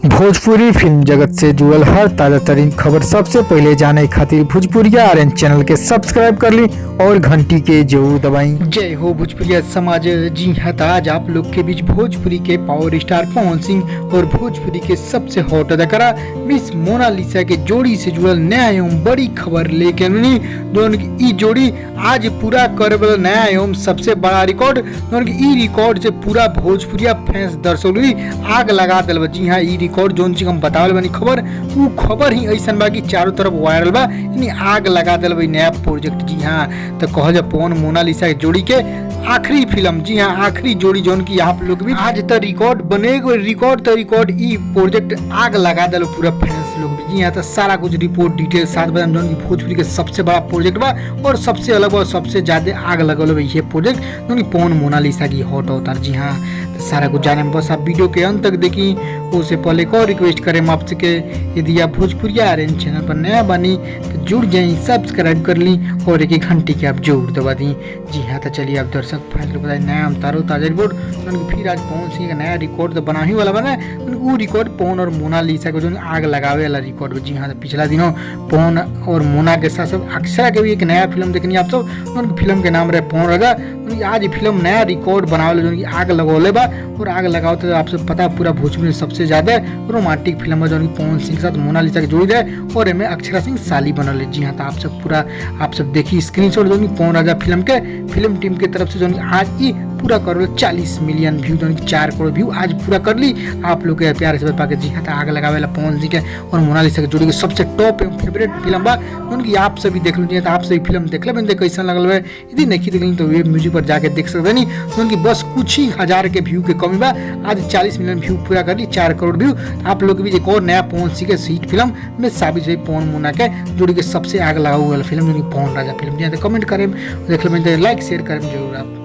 Bhojpuri film जगत से जुड़ल हर ताजा तरीन खबर सबसे पहले जाने खातिर भोजपुरिया आर्यन चैनल के सब्सक्राइब कर ली और घंटी के जरूर दबाई। जय हो भोजपुरिया समाज। जी हाँ, आज आप लोग के बीच भोजपुरी के पावर स्टार पवन सिंह और भोजपुरी के सबसे हॉट अदाकारा मिस मोनालिसा के जोड़ी से जुड़ल नया एवं बड़ी खबर लेके आनी। दोनों की ई जोड़ी आज पूरा करे वाला नया एवं सबसे बड़ा रिकॉर्ड, दोनों की ई रिकॉर्ड से पूरा भोजपुरिया फैंस दर्शक आग लगा दिल। जी हाँ, ई रिकॉर्ड जोन चीज हम बतावल बनी खबर, वो खबर ही ऐसा बा कि चारों तरफ वायरल बा, यानी आग लगा दिल भाई नया प्रोजेक्ट। जी हाँ, तो कहल जा पवन मोनालिसा के जोड़ी के आखिरी फिल्म, जी हाँ आखिरी जोड़ी जोन की आप लोग भी आज तक रिकॉर्ड बनेगा, रिकॉर्ड ई प्रोजेक्ट आग लगा दिल पूरा फैंस लोग भी। जी हाँ, तो सारा कुछ रिपोर्ट डिटेल साथ बता जोन की भोजपुरी के सबसे बड़ा प्रोजेक्ट बा और सबसे अलग और सबसे ज्यादा आग लगल बा ये प्रोजेक्ट जोन की पवन मोनालिसा की हॉट अवतार। जी हाँ, तो सारा कुछ जाने में बस आप वीडियो के अंत तक देखी। उससे पहले को रिक्वेस्ट करें आपसे के यदि आप भोजपुरिया आर्यन चैनल पर नया बनी तो जुड़ जाए, सब्सक्राइब कर ली और एक घंटी की आप जरूर दबा दी। जी हाँ, तो चलिए आप दर्शक फैसले बताए नया हम तारो ताजा रिपोर्ट फिर आज पवन सिंह का नया रिकॉर्ड तो बना ही वाला बना वो रिकॉर्ड पवन और मोनालिसा को जो आग लगावे वाला रिकॉर्ड। जी हाँ, तो पिछला दिनों पवन और मोना के साथ साथ अक्षरा के भी एक नया फिल्म देखनी आप सब, उनकी फिल्म के नाम रहे पवन रगा। आज फिल्म नया रिकॉर्ड बनावे जो आग लगौले बा और आग लगाओ तो आप सब पता पूरा भोजपुरी सबसे ज्यादा रोमांटिक फिल्म है जो पवन सिंह के साथ मोनालिसा के जोड़ी है और इनमें अक्षरा सिंह साली बनल है। जी हाँ, तो आप सब देखिए स्क्रीनशॉट जो पवन राजा फिल्म के फिल्म टीम के तरफ से जो आज ये पूरा कर 40 मिलियन व्यू जो 4 करोड़ व्यू आज पूरा कर ली आप लोग के प्यार से पाके। जी हाँ, तो आग लगावे पवन सिंह के और मोनालिसा के जोड़ी के सबसे टॉप एवं फेवरेट फिल्म बा उनकी आप सभी देख लीजिए। तो आप सभी फिल्म देख ले कैसा लगल है, यदि नहीं देख ली तो वेब म्यूजिक पर जाके देख सकते नहीं। उनकी बस कुछ ही हजार के व्यू के कमी बा, आज 40 मिलियन व्यू पूरा कर ली 4 करोड़ व्यू। आप लोग भी एक और नया पवन सिंह के सीट फिल्म में साबित हुई पवन मोना के जोड़ी के सबसे आग लगा हुआ फिल्म जो पवन राजा फिल्म। कमेंट करें देख लें, लाइक शेयर करें जरूर आप।